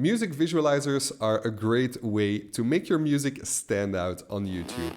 Music visualizers are a great way to make your music stand out on YouTube.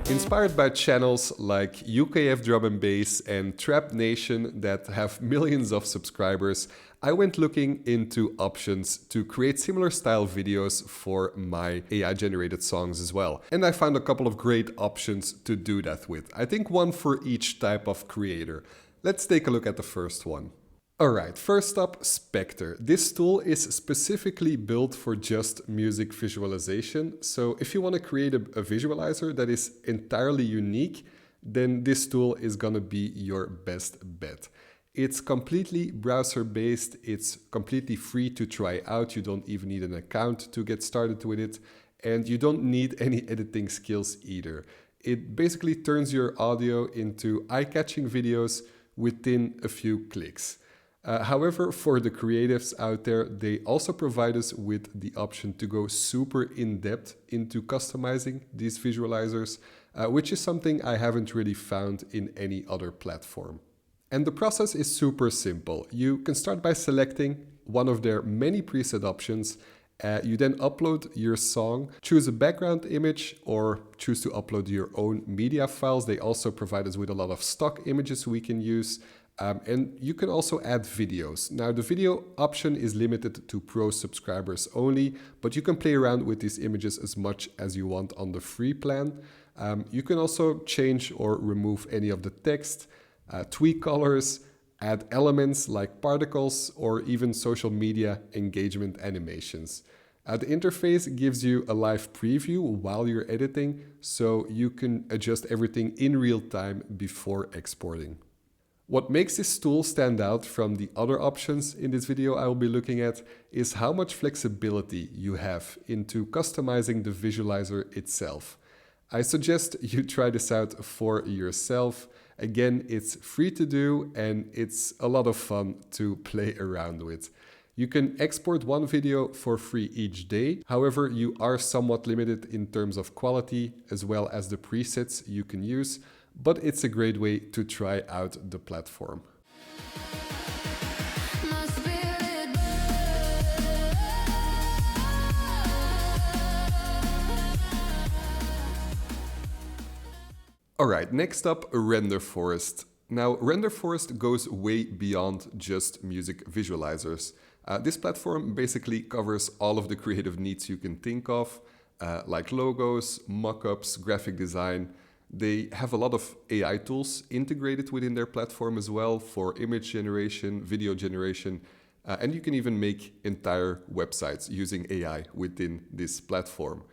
Inspired by channels like UKF Drum and Bass and Trap Nation that have millions of subscribers, I went looking into options to create similar style videos for my AI-generated songs as well. And I found a couple of great options to do that with. I think one for each type of creator. Let's take a look at the first one. Alright, first up, Spectre. This tool is specifically built for just music visualization. So if you want to create a visualizer that is entirely unique, then this tool is gonna be your best bet. It's completely browser-based, it's completely free to try out, you don't even need an account to get started with it, and you don't need any editing skills either. It basically turns your audio into eye-catching videos within a few clicks. However, for the creatives out there, they also provide us with the option to go super in-depth into customizing these visualizers, which is something I haven't really found in any other platform. And the process is super simple. You can start by selecting one of their many preset options. You then upload your song, choose a background image, or choose to upload your own media files. They also provide us with a lot of stock images we can use. And you can also add videos. Now the video option is limited to pro subscribers only, but you can play around with these images as much as you want on the free plan. You can also change or remove any of the text, tweak colors, add elements like particles, or even social media engagement animations. The interface gives you a live preview while you're editing, so you can adjust everything in real time before exporting. What makes this tool stand out from the other options in this video I will be looking at is how much flexibility you have into customizing the visualizer itself. I suggest you try this out for yourself. Again, it's free to do and it's a lot of fun to play around with. You can export one video for free each day. However, you are somewhat limited in terms of quality as well as the presets you can use. But it's a great way to try out the platform. Alright, next up, Render Forest. Now, Render Forest goes way beyond just music visualizers. This platform basically covers all of the creative needs you can think of, like logos, mockups, graphic design. They have a lot of AI tools integrated within their platform as well for image generation, video generation, and you can even make entire websites using AI within this platform.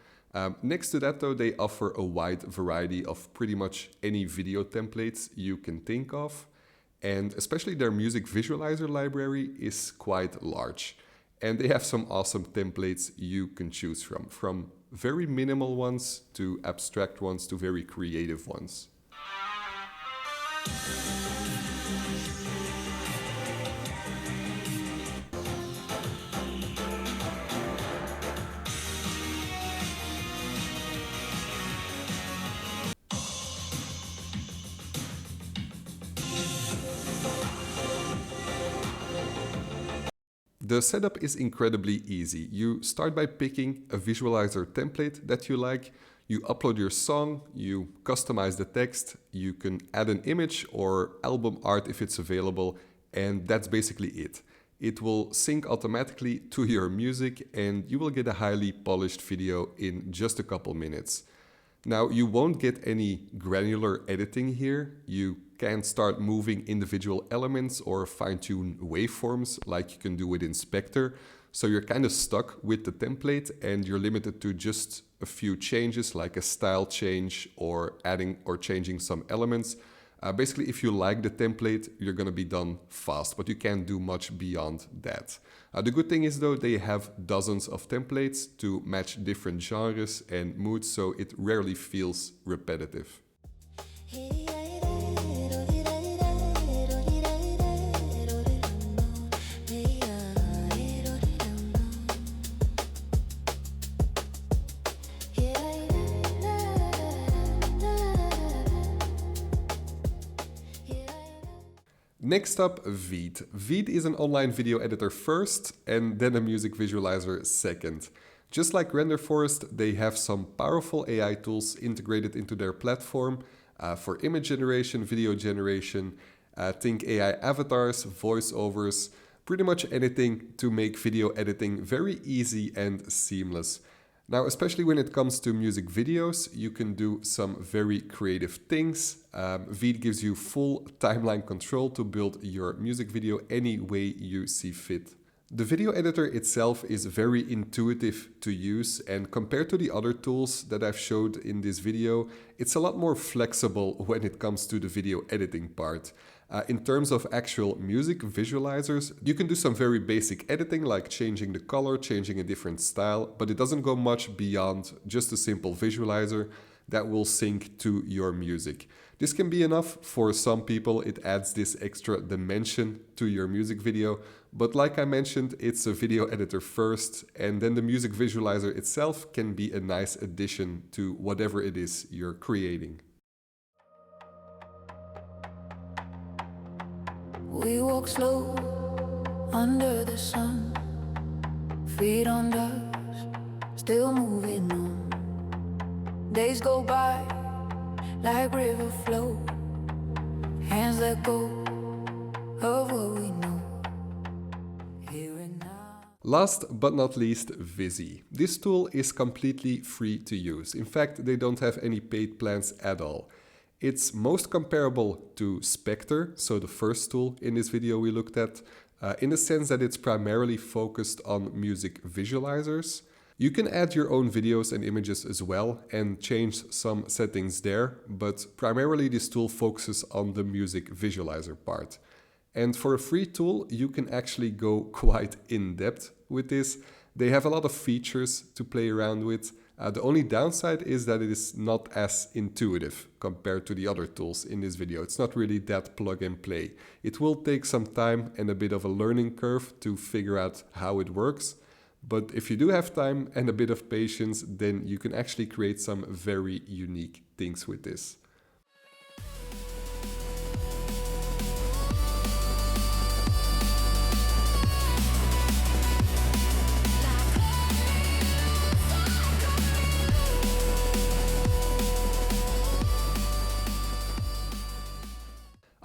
Next to that though, they offer a wide variety of pretty much any video templates you can think of, and especially their music visualizer library is quite large. And they have some awesome templates you can choose from very minimal ones to abstract ones to very creative ones. The setup is incredibly easy. You start by picking a visualizer template that you like, you upload your song, you customize the text, you can add an image or album art if it's available, and that's basically it. It will sync automatically to your music and you will get a highly polished video in just a couple minutes. Now, you won't get any granular editing here. You can't start moving individual elements or fine-tune waveforms like you can do with Spectre. So you're kind of stuck with the template and you're limited to just a few changes like a style change or adding or changing some elements. Basically, if you like the template, you're going to be done fast, but you can't do much beyond that. The good thing is though, they have dozens of templates to match different genres and moods, so it rarely feels repetitive. Next up, Veed. Veed is an online video editor first and then a music visualizer second. Just like RenderForest, they have some powerful AI tools integrated into their platform for image generation, video generation, think AI avatars, voiceovers, pretty much anything to make video editing very easy and seamless. Now, especially when it comes to music videos, you can do some very creative things. Veed gives you full timeline control to build your music video any way you see fit. The video editor itself is very intuitive to use, and compared to the other tools that I've showed in this video, it's a lot more flexible when it comes to the video editing part. In terms of actual music visualizers, you can do some very basic editing like changing the color, changing a different style, but it doesn't go much beyond just a simple visualizer that will sync to your music. This can be enough for some people. It adds this extra dimension to your music video, but like I mentioned, it's a video editor first, and then the music visualizer itself can be a nice addition to whatever it is you're creating. We walk slow under the sun, feet on dust, still moving on. Days go by like river flow, hands let go of what we know. Here and now. Last but not least, Visi. This tool is completely free to use. In fact, they don't have any paid plans at all. It's most comparable to Spectre, so the first tool in this video we looked at, in the sense that it's primarily focused on music visualizers. You can add your own videos and images as well and change some settings there, but primarily this tool focuses on the music visualizer part. And for a free tool, you can actually go quite in-depth with this. They have a lot of features to play around with. The only downside is that it is not as intuitive compared to the other tools in this video. It's not really that plug and play. It will take some time and a bit of a learning curve to figure out how it works. But if you do have time and a bit of patience, then you can actually create some very unique things with this.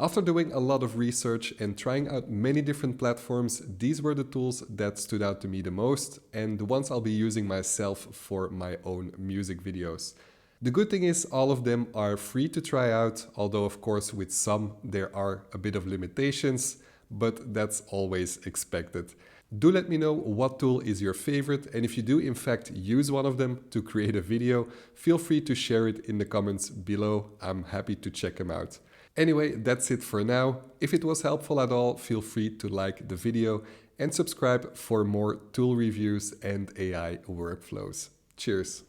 After doing a lot of research and trying out many different platforms, these were the tools that stood out to me the most and the ones I'll be using myself for my own music videos. The good thing is all of them are free to try out, although of course with some there are a bit of limitations, but that's always expected. Do let me know what tool is your favorite, and if you do in fact use one of them to create a video, feel free to share it in the comments below. I'm happy to check them out. Anyway, that's it for now. If it was helpful at all, feel free to like the video and subscribe for more tool reviews and AI workflows. Cheers!